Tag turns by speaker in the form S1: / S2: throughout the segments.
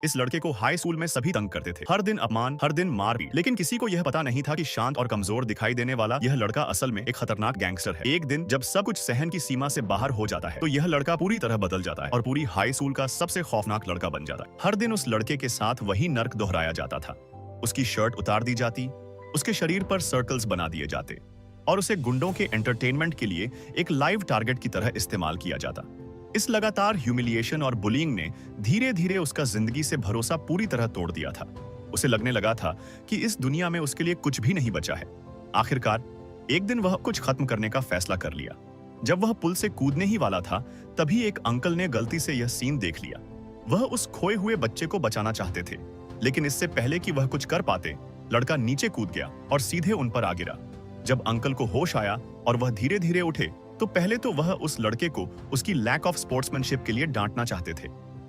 S1: इस लड़के को हाई स्कूल में सभी तंग करते थे। हर दिन अपमान, हर दिन मार भी। लेकिन किसी को यह पता नहीं था कि शांत और कमजोर दिखाई देने वाला यह लड़का असल में एक खतरनाक गैंगस्टर है। एक दिन जब सब कुछ सहन की सीमा से बाहर हो जाता है तो यह लड़का पूरी तरह बदल जाता है और पूरी हाई स्कूल का सबसे खौफनाक लड़का बन जाता है। हर दिन उस लड़के के साथ वही नर्क दोहराया जाता था। उसकी शर्ट उतार दी जाती, उसके शरीर पर सर्कल्स बना दिए जाते और उसे गुंडों के एंटरटेनमेंट के लिए एक लाइव टारगेट की तरह इस्तेमाल किया जाता। इस लगातार ह्यूमिलिएशन और बुलिंग ने धीरे धीरे उसका जिंदगी से भरोसा पूरी तरह तोड़ दिया था। उसे लगने लगा था कि इस दुनिया में उसके लिए कुछ भी नहीं बचा है। आखिरकार एक दिन वह कुछ खत्म करने का फैसला कर लिया। जब वह पुल से कूदने ही वाला था तभी एक अंकल ने गलती से यह सीन देख लिया। वह उस खोए हुए बच्चे को बचाना चाहते थे, लेकिन इससे पहले कि वह कुछ कर पाते, लड़का नीचे कूद गया और सीधे उन पर आ गिरा। जब अंकल को होश आया और वह धीरे धीरे उठे तो पहले तो वह उस लड़के को उसकी लैक ऑफ स्पोर्ट्समैनशिप के लिए डांटना चाहते थे,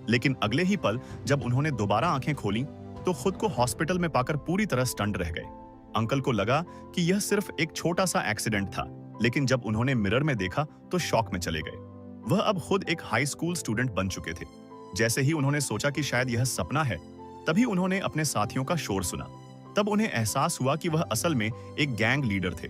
S1: लेकिन अगले ही पल जब उन्होंने दोबारा आंखें खोली तो खुद को हॉस्पिटल में पाकर पूरी तरह स्टंट रह गए। अंकल को लगा कि यह सिर्फ एक छोटा सा एक्सीडेंट था, लेकिन जब उन्होंने मिरर में देखा तो शॉक में चले गए। वह अब खुद एक हाई स्कूल स्टूडेंट बन चुके थे। जैसे ही उन्होंने सोचा कि शायद यह सपना है, तभी उन्होंने अपने साथियों का शोर सुना। तब उन्हें एहसास हुआ कि वह असल में एक गैंग लीडर थे।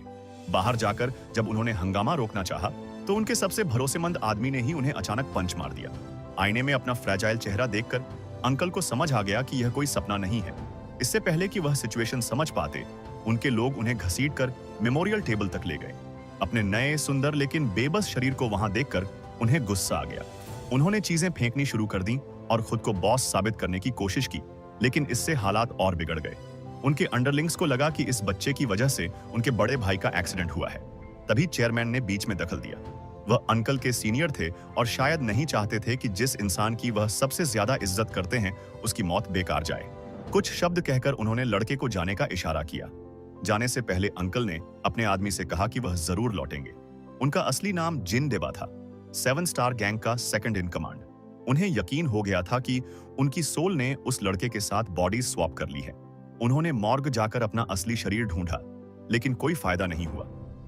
S1: बाहर जाकर जब उन्होंने हंगामा रोकना चाहा तो उनके सबसे भरोसेमंद आदमी ने ही उन्हें अचानक पंच मार दिया। आईने में अपना फ्रैजाइल चेहरा देखकर अंकल को समझ आ गया कि यह कोई सपना नहीं है। इससे पहले कि वह सिचुएशन समझ पाते, उनके लोग उन्हें घसीटकर मेमोरियल टेबल तक ले गए। अपने नए सुंदर लेकिन बेबस शरीर को वहां देखकर उन्हें गुस्सा आ गया। उन्होंने चीजें फेंकनी शुरू कर दी और खुद को बॉस साबित करने की कोशिश की, लेकिन इससे हालात और बिगड़ गए। उनके अंडरलिंग्स को लगा कि इस बच्चे की वजह से उनके बड़े भाई का एक्सीडेंट हुआ है। तभी चेयरमैन ने बीच में दखल दिया। वह अंकल के सीनियर थे और शायद नहीं चाहते थे कि जिस इंसान की वह सबसे ज्यादा इज्जत करते हैं उसकी मौत बेकार जाए। कुछ शब्द कहकर उन्होंने लड़के को जाने का इशारा किया। जाने से पहले अंकल ने अपने आदमी से कहा कि वह जरूर लौटेंगे। उनका असली नाम जिन देबा था, 7 स्टार गैंग का सेकंड इन कमांड। उन्हें यकीन हो गया था कि उनकी सोल ने उस लड़के के साथ बॉडी स्वैप कर ली है। उन्होंने मॉर्ग जाकर अपना असली शरीर ढूंढा, लेकिन कोई फायदा नहीं हुआ।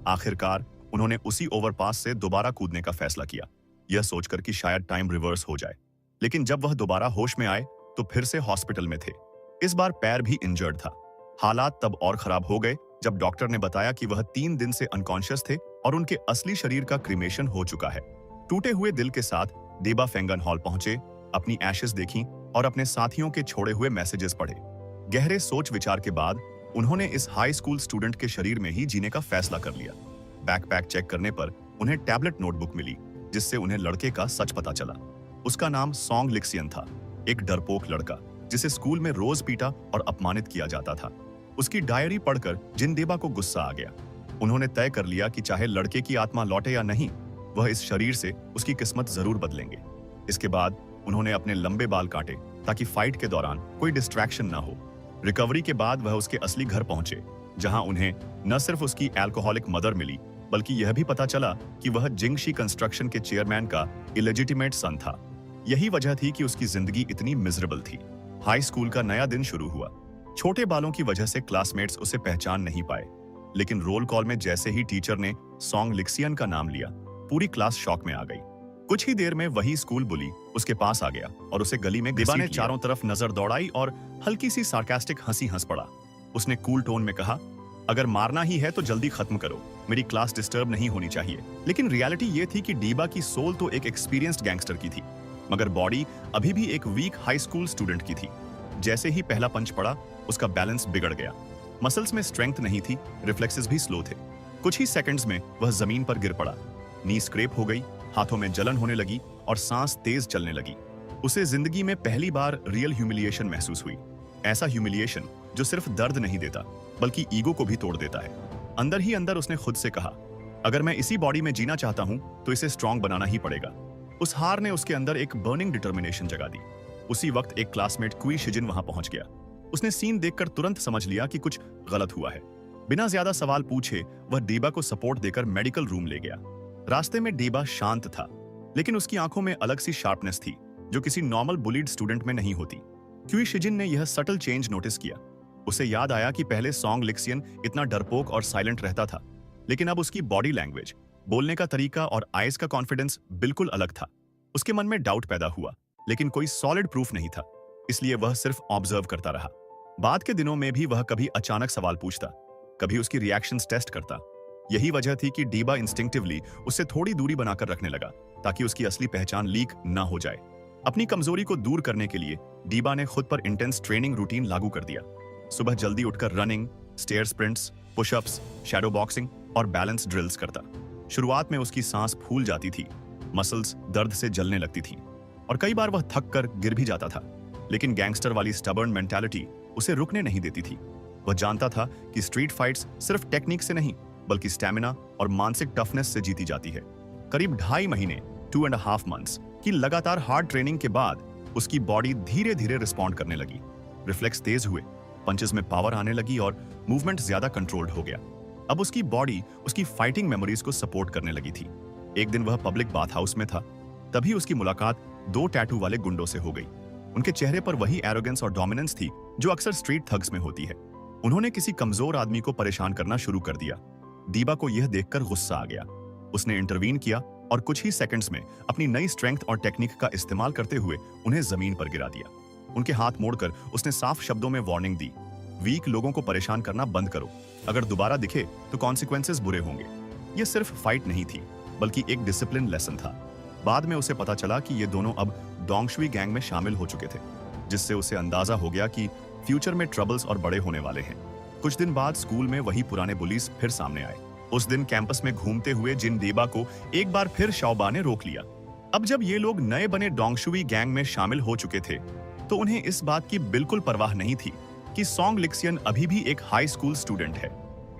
S1: आखिरकार उन्होंने उसी ओवरपास से दोबारा कूदने का फैसला किया, यह सोचकर कि शायद टाइम रिवर्स हो जाए। लेकिन जब वह दोबारा होश में आए तो फिर से हॉस्पिटल में थे। इस बार पैर भी इंजर्ड था। हालात तब और खराब हो गए जब डॉक्टर ने बताया कि वह 3 दिन से अनकॉन्शियस थे और उनके असली शरीर का क्रीमेशन हो चुका है। टूटे हुए दिल के साथ देबा फेंगन हॉल पहुंचे, अपनी एशेस देखी और अपने साथियों के छोड़े हुए मैसेजेस पढ़े। गहरे सोच विचार के बाद उन्होंने इस हाई स्कूल स्टूडेंट के शरीर में ही जीने का फैसला कर लिया। बैकपैक चेक करने पर उन्हें टैबलेट नोटबुक मिली, जिससे उन्हें लड़के का सच पता चला। उसका नाम सॉन्ग लिक्सियन था, एक डरपोक लड़का जिसे स्कूल में रोज पीटा और अपमानित किया जाता था। उसकी डायरी पढ़कर जिनदेबा को गुस्सा आ गया। उन्होंने तय कर लिया कि चाहे लड़के की आत्मा लौटे या नहीं, वह इस शरीर से उसकी किस्मत जरूर बदलेंगे। इसके बाद उन्होंने अपने लंबे बाल काटे ताकि फाइट के दौरान कोई डिस्ट्रैक्शन ना हो। रिकवरी के बाद वह उसके असली घर पहुंचे, जहां उन्हें न सिर्फ उसकी अल्कोहलिक मदर मिली, बल्कि यह भी पता चला कि वह जिंगशी कंस्ट्रक्शन के चेयरमैन का इलेजिटिमेट सन था। यही वजह थी कि उसकी जिंदगी इतनी मिजरेबल थी। हाई स्कूल का नया दिन शुरू हुआ। छोटे बालों की वजह से क्लासमेट्स उसे पहचान नहीं पाए, लेकिन रोल कॉल में जैसे ही टीचर ने सॉन्ग लिक्सियन का नाम लिया, पूरी क्लास शॉक में आ गई। कुछ ही देर में वही स्कूल बुली उसके पास आ गया और उसे गली में देबा ने चारों तरफ नजर दौड़ाई और हल्की सी सार्कास्टिक हंसी हंस पड़ा। उसने कूल टोन में कहा, अगर मारना ही है तो जल्दी खत्म करो, मेरी क्लास डिस्टर्ब नहीं होनी चाहिए। लेकिन रियलिटी ये थी कि डीबा की सोल तो एक एक्सपीरियंस्ड गैंगस्टर की थी, मगर बॉडी अभी भी एक वीक हाई स्कूल स्टूडेंट की थी। जैसे ही पहला पंच पड़ा, उसका बैलेंस बिगड़ गया। मसल्स में स्ट्रेंथ नहीं थी, रिफ्लेक्सेस भी स्लो थे। कुछ ही सेकंड्स में वह जमीन पर गिर पड़ा। नी स्क्रैप हो गई, हाथों में जलन होने लगी और सांस तेज चलने लगी। उसे जिंदगी में पहली बार रियल ह्यूमिलिएशन महसूस हुई। ऐसा ह्यूमिलिएशन जो सिर्फ दर्द नहीं देता, बल्कि ईगो को भी तोड़ देता है। अंदर ही अंदर उसने खुद से कहा, अगर मैं इसी बॉडी में जीना चाहता हूं तो इसे स्ट्रांग बनाना ही पड़ेगा। उस हार ने उसके अंदर एक बर्निंग डिटर्मिनेशन जगा दी। उसी वक्त एक क्लासमेट क्वी शिजिन वहां पहुंच गया। उसने सीन देखकर तुरंत समझ लिया कि कुछ गलत हुआ है। बिना ज्यादा सवाल पूछे वह डीबा को सपोर्ट देकर मेडिकल रूम ले गया। रास्ते में डीबा शांत था, लेकिन उसकी आंखों में अलग सी शार्पनेस थी जो किसी नॉर्मल बुलीड स्टूडेंट में नहीं होती। क्वी शिजिन ने यह सटल चेंज नोटिस किया। उसे याद आया कि पहले सॉन्ग लिक्सियन इतना डरपोक और साइलेंट रहता था, लेकिन अब उसकी बॉडी लैंग्वेज, बोलने का तरीका और आईज का कॉन्फिडेंस बिल्कुल अलग था। उसके मन में डाउट पैदा हुआ, लेकिन कोई सॉलिड प्रूफ नहीं था। इसलिए वह सिर्फ ऑब्जर्व करता रहा। बाद के दिनों में भी वह कभी अचानक सवाल पूछता, कभी उसकी रिएक्शंस टेस्ट करता। यही वजह थी कि डीबा इंस्टिंक्टिवली उससे थोड़ी दूरी बनाकर रखने लगा, ताकि उसकी असली पहचान लीक ना हो जाए। अपनी कमजोरी को दूर करने के लिए डीबा ने खुद पर इंटेंस ट्रेनिंग रूटीन लागू कर दिया। सुबह जल्दी उठकर running, stair sprints, pushups, shadow boxing और बैलेंस ड्रिल्स करता। शुरुआत में उसकी सांस फूल जाती थी, मसल्स दर्द से जलने लगती थी और कई बार वह थक कर गिर भी जाता था। लेकिन गैंगस्टर वाली स्टबर्न मेंटालिटी उसे रुकने नहीं देती थी। वह जानता था कि स्ट्रीट फाइट्स सिर्फ टेक्निक से नहीं, बल्कि स्टैमिना और मानसिक टफनेस से जीती जाती है। करीब 2.5 महीने 2.5 मंथ्स की लगातार हार्ड ट्रेनिंग के बाद उसकी बॉडी धीरे धीरे रिस्पॉन्ड करने लगी। रिफ्लेक्स तेज हुए, पंचेस में पावर आने लगी और मूवमेंट ज्यादा कंट्रोल्ड हो गया। अब उसकी बॉडी उसकी फाइटिंग मेमोरीज को सपोर्ट करने लगी थी। एक दिन वह पब्लिक बाथ हाउस में था, तभी उसकी मुलाकात 2 टैटू वाले गुंडों से हो गई। उनके चेहरे पर वही एरोगेंस और डोमिनेंस थी जो अक्सर स्ट्रीट थग्स में होती है। उन्होंने किसी कमजोर आदमी को परेशान करना शुरू कर दिया। दीबा को यह देखकर गुस्सा आ गया। उसने इंटरवीन किया और कुछ ही सेकंड्स में अपनी नई स्ट्रेंथ और टेक्निक का इस्तेमाल करते हुए उन्हें जमीन पर गिरा दिया। उनके हाथ मोड़कर उसने साफ शब्दों में वार्निंग दी, वीक लोगों को परेशान करना बंद करो, अगर दोबारा दिखे तो कॉन्सिक्वेंसेस बुरे होंगे। यह सिर्फ फाइट नहीं थी, बल्कि एक डिसिप्लिन लेसन था। बाद में उसे पता चला कि ये दोनों अब डोंगशुई गैंग में शामिल हो चुके थे, जिससे उसे अंदाजा हो गया कि फ्यूचर में ट्रबल्स और बड़े होने वाले हैं। कुछ दिन बाद स्कूल में वही पुराने बुलीज फिर सामने आए। उस दिन कैंपस में घूमते हुए जिन देबा को एक बार फिर शाओबा ने रोक लिया। अब जब ये लोग नए बने डोंगशुई गैंग में शामिल हो चुके थे, तो उन्हें इस बात की बिल्कुल परवाह नहीं थी कि सोंग लिक्सियन अभी भी एक हाई स्कूल स्टूडेंट है।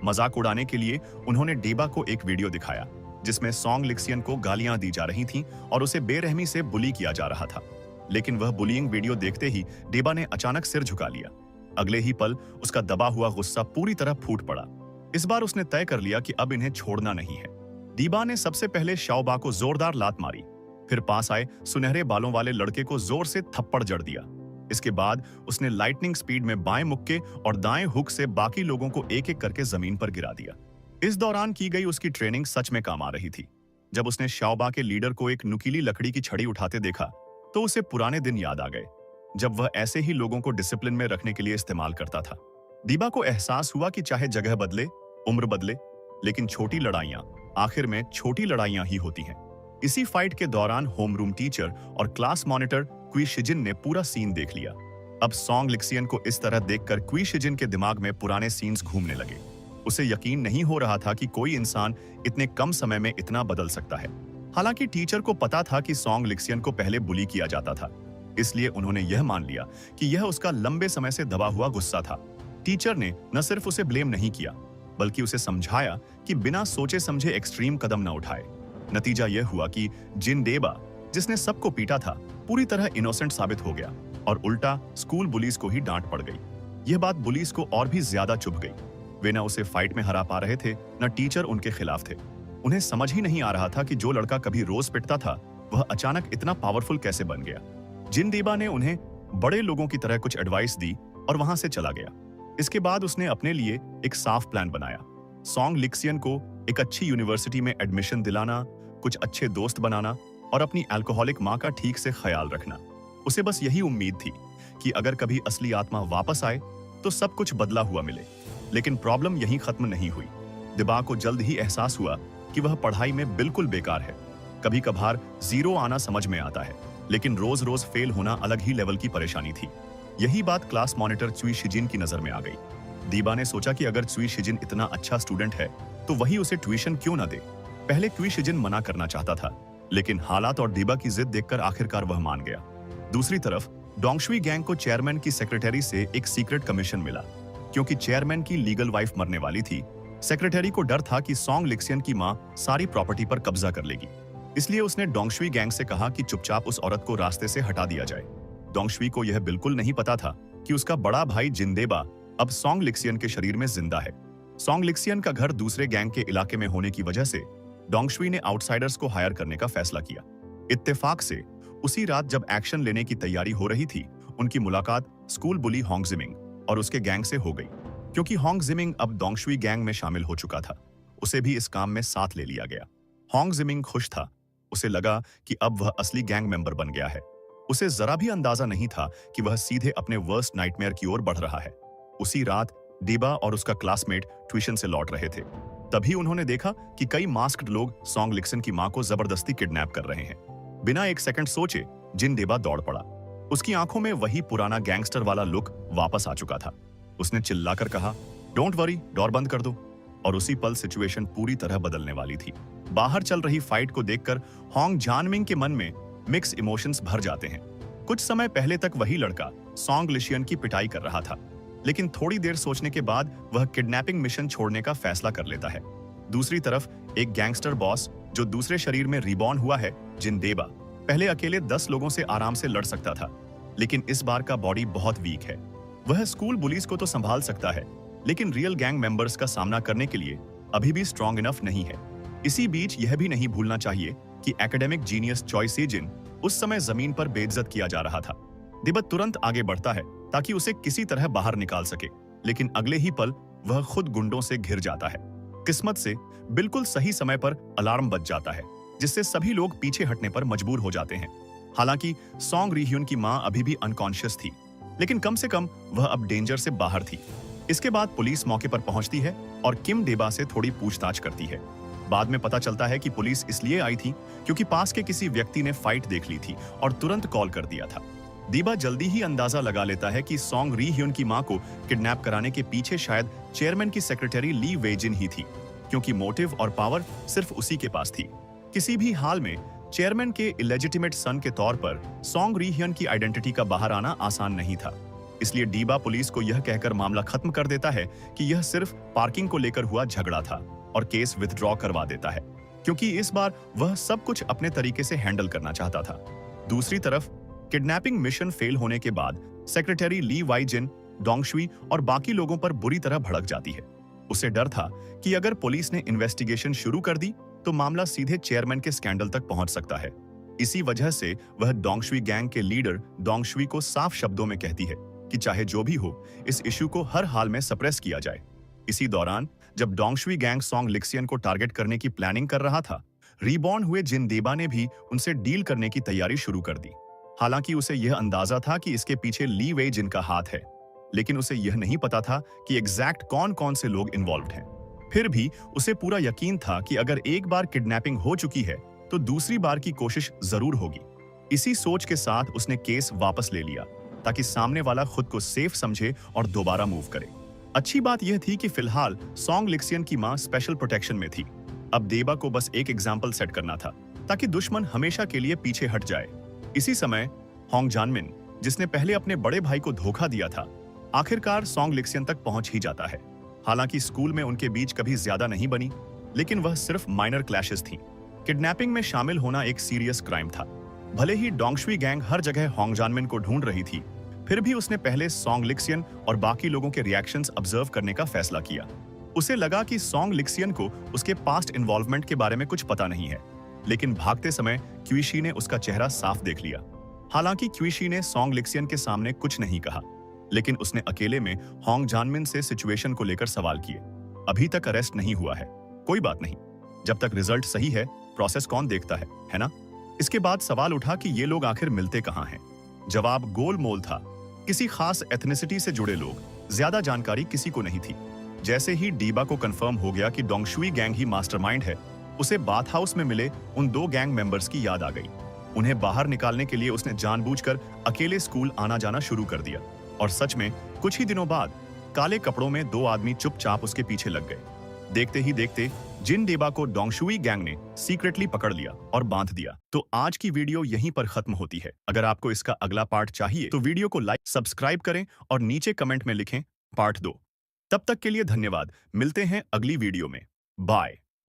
S1: मजाक उड़ाने के लिए उन्होंने डेबा को एक वीडियो दिखाया, जिसमें सोंग लिक्सियन को गालियां दी जा रही थीं और उसे बेरहमी से बुली किया जा रहा था। लेकिन वह बुलिंग वीडियो देखते ही डेबा ने अचानक सिर झुका लिया। अगले ही पल उसका दबा हुआ गुस्सा पूरी तरह फूट पड़ा। इस बार उसने तय कर लिया कि अब इन्हें छोड़ना नहीं है। डीबा ने सबसे पहले शाओबा को जोरदार लात मारी, फिर पास आए सुनहरे बालों वाले लड़के को जोर से थप्पड़ जड़ दिया। इसके बाद उसने लाइटनिंग स्पीड में बाएं मुक्के और दाएं हुक से बाकी लोगों को एक एक करके जमीन पर गिरा दिया। इस दौरान की गई उसकी ट्रेनिंग सच में काम आ रही थी। जब उसने शाओबा के लीडर को एक नुकीली लकड़ी की छड़ी उठाते देखा, तो उसे पुराने दिन याद आ गए, जब वह ऐसे ही लोगों को डिसिप्लिन में रखने के लिए इस्तेमाल करता था। दीबा को एहसास हुआ कि चाहे जगह बदले, उम्र बदले, लेकिन छोटी लड़ाइयां आखिर में छोटी लड़ाइयां ही होती हैं। इसी फाइट के दौरान होमरूम टीचर और क्लास मॉनिटर क्वी शिजिन ने पूरा सीन देख लिया। अब सोंग लिक्सियन को इस तरह देखकर क्वी शिजिन के दिमाग में पुराने सीन्स घूमने लगे। उसे यकीन नहीं हो रहा था कि कोई इंसान इतने कम समय में इतना बदल सकता है। हालांकि टीचर को पता था कि सोंग लिक्सियन को पहले बुली किया जाता था, इसलिए उन्होंने यह मान लिया कि यह उसका लंबे समय से दबा हुआ गुस्सा था। टीचर ने न सिर्फ उसे ब्लेम नहीं किया, बल्कि उसे समझाया कि बिना सोचे समझे एक्सट्रीम कदम न उठाए। नतीजा यह हुआ कि जिन डेबा, जिसने सबको पीटा था, पूरी तरह इनोसेंट साबित हो गया और उल्टा स्कूल बुलीज को ही डांट पड़ गई। यह बात बुलीज को और भी ज्यादा चुभ गई। वे न उसे फाइट में हरा पा रहे थे, न टीचर उनके खिलाफ थे। उन्हें समझ ही नहीं आ रहा था कि जो लड़का कभी रोज पिटता था, वह अचानक इतना पावरफुल कैसे बन गया। जिन देबा ने उन्हें बड़े लोगों की तरह कुछ एडवाइस दी और वहां से चला गया। इसके बाद उसने अपने लिए एक साफ प्लान बनाया। सोंग लिक्सियन को एक अच्छी यूनिवर्सिटी में एडमिशन दिलाना, कुछ अच्छे दोस्त बनाना और अपनी अल्कोहलिक माँ का ठीक से ख्याल रखना। उसे बस यही उम्मीद थी कि अगर कभी असली आत्मा वापस आए तो सब कुछ बदला हुआ मिले। लेकिन प्रॉब्लम यहीं खत्म नहीं हुई। दिबा को जल्द ही एहसास हुआ कि वह पढ़ाई में बिल्कुल बेकार है। कभी कभार जीरो आना समझ में आता है, लेकिन रोज रोज फेल होना अलग ही लेवल की परेशानी थी। यही बात क्लास मॉनिटर चुई शिजिन की नजर में आ गई। दीबा ने सोचा कि अगर चुई शिजिन इतना अच्छा स्टूडेंट है, तो वही उसे ट्यूशन क्यों न दे। पहले क्वी शिजिन मना करना चाहता था, लेकिन हालात और दीबा की जिद देखकर आखिरकार वह मान गया। दूसरी तरफ डोंगशुई गैंग को चेयरमैन की सेक्रेटरी से एक सीक्रेट कमीशन मिला। क्योंकि चेयरमैन की लीगल वाइफ मरने वाली थी, सेक्रेटरी को डर था कि सोंग लिक्सियन की मां सारी प्रॉपर्टी पर कब्जा कर लेगी। इसलिए उसने डोंगशुई गैंग से कहा कि चुपचाप उस औरत को रास्ते से हटा दिया जाए। डोंगशुई को यह बिल्कुल नहीं पता था कि उसका बड़ा भाई जिनदेबा अब सोंग लिक्सियन के शरीर में जिंदा है। सोंग लिक्सियन का घर दूसरे गैंग के इलाके में होने की वजह से डोंगशुई ने आउटसाइडर्स को हायर करने का फैसला किया। इत्तेफाक से उसी रात जब एक्शन लेने की तैयारी हो रही थी, उनकी मुलाकात स्कूल बुली होंग जिमिंग और उसके गैंग से हो गई। क्योंकि होंग जिमिंग अब डोंगशुई गैंग में शामिल हो चुका था, उसे भी इस काम में साथ ले लिया गया। होंग जिमिंग खुश था। उसे लगा कि अब वह असली गैंग मेंबर बन गया है। उसे जरा भी अंदाजा नहीं था कि वह सीधे अपने वर्स्ट नाइटमेयर की ओर बढ़ रहा है। उसी रात डीबा और उसका क्लासमेट ट्यूशन से लौट रहे थे। तभी उन्होंने देखा कि कई मास्क्ड लोग सॉन्ग लिक्सन की मां को जबरदस्ती किडनैप कर रहे हैं। बिना एक सेकंड सोचे जिन डेबा दौड़ पड़ा। उसकी आंखों में वही पुराना गैंगस्टर वाला लुक वापस आ चुका था। उसने चिल्लाकर कहा, डोंट वरी, डोर बंद कर दो। और उसी पल सिचुएशन पूरी तरह बदलने वाली थी। बाहर चल रही फाइट को देखकर होंग जानमिंग के मन में मिक्स इमोशंस भर जाते हैं। कुछ समय पहले तक वही लड़का सॉन्ग लिशियन की पिटाई कर रहा था, लेकिन थोड़ी देर सोचने के बाद वह किडनैपिंग मिशन छोड़ने का फैसला कर लेता है। दूसरी तरफ एक गैंगस्टर बॉस जो दूसरे शरीर में रिबॉर्न हुआ है, जिन देबा, पहले अकेले 10 लोगों से आराम से लड़ सकता था, लेकिन इस बार का बॉडी बहुत वीक है। वह स्कूल बुलीज को तो संभाल सकता है, लेकिन रियल गैंग मेंबर्स का सामना करने के लिए अभी भी स्ट्रॉन्ग इनफ नहीं है। इसी बीच यह भी नहीं भूलना चाहिए कि एकेडमिक जीनियस चॉय सेजिन उस समय जमीन पर बेइज्जत किया जा रहा था। दिबत तुरंत आगे बढ़ता है ताकि उसे किसी तरह बाहर निकाल सके, लेकिन अगले ही पल वह खुद गुंडों से घिर जाता है। किस्मत से बिल्कुल सही समय पर अलार्म बज जाता है, जिससे सभी लोग पीछे हटने पर मजबूर हो जाते हैं। हालांकि सॉन्ग रीह्यून की मां अभी भी अनकॉन्शियस थी, लेकिन कम से कम वह अब डेंजर से बाहर थी। इसके बाद पुलिस मौके पर पहुंचती है और किम डेबा से थोड़ी पूछताछ करती है। बाद में पता चलता है कि पुलिस इसलिए आई थी क्योंकि पास के किसी व्यक्ति ने फाइट देख ली थी और तुरंत कॉल कर दिया था। दीबा जल्दी ही अंदाजा लगा लेता है कि सॉन्ग रीह्यून की मां को किडनैप कराने के पीछे शायद चेयरमैन की सेक्रेटरी ली वेजिन ही थी, क्योंकि मोटिव और पावर सिर्फ उसी के पास थी। किसी भी हाल में चेयरमैन के इलेजिटिमेट सन के तौर पर सॉन्ग रीह्यून की आइडेंटिटी का बाहर आना आसान नहीं था। इसलिए डीबा पुलिस को यह कहकर मामला खत्म कर देता है कि यह सिर्फ पार्किंग को लेकर हुआ झगड़ा था और केस विथड्रॉ करवा देता है, क्योंकि इस बार वह सब कुछ अपने तरीके से हैंडल करना चाहता था। दूसरी तरफ किडनैपिंग मिशन फेल होने के बाद सेक्रेटरी ली वाइजिन, डोंगशुई और बाकी लोगों पर बुरी तरह भड़क जाती है। उसे डर था कि अगर पुलिस ने इन्वेस्टिगेशन शुरू कर दी तो मामला सीधे चेयरमैन के स्कैंडल तक पहुंच सकता है। इसी वजह से वह डोंगशुई गैंग के लीडर डोंगशुई को साफ शब्दों में कहती है कि चाहे जो भी हो, इस इश्यू को हर हाल में सप्रेस किया जाए। इसी दौरान जब डोंगशुई गैंग सॉन्ग लिक्सियन को टारगेट करने की प्लानिंग कर रहा था, रीबॉर्न हुए जिन देबा ने भी उनसे डील करने की तैयारी शुरू कर दी। हालांकि उसे यह अंदाजा था कि इसके पीछे ली वे जिन का हाथ है, लेकिन उसे यह नहीं पता था कि एग्जैक्ट कौन कौन से लोग इन्वॉल्व्ड हैं। फिर भी उसे पूरा यकीन था कि अगर एक बार किडनैपिंग हो चुकी है तो दूसरी बार की कोशिश जरूर होगी। इसी सोच के साथ उसने केस वापस ले लिया ताकि सामने वाला खुद को सेफ समझे और दोबारा मूव करे। अच्छी बात यह थी कि फिलहाल सॉन्ग लिक्सियन की मां स्पेशल प्रोटेक्शन में थी। अब देबा को बस एक एग्जाम्पल सेट करना था ताकि दुश्मन हमेशा के लिए पीछे हट जाए। इसी समय होंग जानमिन, जिसने पहले अपने बड़े भाई को धोखा दिया था, आखिरकार सॉन्ग लिक्सियन तक पहुंच ही जाता है। हालांकि स्कूल में उनके बीच कभी ज्यादा नहीं बनी, लेकिन वह सिर्फ माइनर क्लैशेस थी। किडनैपिंग में शामिल होना एक सीरियस क्राइम था। भले ही डोंगशुई गैंग हर जगह होंग जानमिन को ढूंढ रही थी, फिर भी उसने पहले सॉन्ग लिक्सियन और बाकी लोगों के रिएक्शंस ऑब्जर्व करने का फैसला किया। उसे लगा कि सॉन्ग लिक्सियन को उसके पास्ट इन्वॉल्वमेंट के बारे में कुछ पता नहीं है, लेकिन भागते समय क्यूशी ने उसका चेहरा साफ देख लिया। हालांकि क्यूशी ने सॉन्ग लिक्सियन के सामने कुछ नहीं कहा, लेकिन उसने अकेले में होंग जानमिन से सिचुएशन को लेकर सवाल किए। अभी तक अरेस्ट नहीं हुआ है, कोई बात नहीं, जब तक रिजल्ट सही है प्रोसेस कौन देखता है ना। इसके बाद सवाल उठा कि ये लोग आखिर मिलते कहां हैं। जवाब गोलमोल था, किसी खास एथनिसिटी से जुड़े लोग। ज्यादा जानकारी किसी को नहीं थी। जैसे ही डीबा को कंफर्म हो गया कि डोंगशुई गैंग ही मास्टरमाइंड है, उसे बाथ हाउस में मिले उन 2 गैंग मेंबर्स की याद आ गई। उन्हें बाहर निकालने के लिए उसने जानबूझकर अकेले स्कूल आना जाना शुरू कर दिया। और सच में कुछ ही दिनों बाद काले कपड़ों में 2 आदमी चुपचाप उसके पीछे लग गए। देखते ही देखते जिन डेबा को डोंगशुई गैंग ने सीक्रेटली पकड़ लिया और बांध दिया। तो आज की वीडियो यहीं पर खत्म होती है। अगर आपको इसका अगला पार्ट चाहिए तो वीडियो को लाइक, सब्सक्राइब करें और नीचे कमेंट में लिखें पार्ट 2। तब तक के लिए धन्यवाद। मिलते हैं अगली वीडियो में। बाय।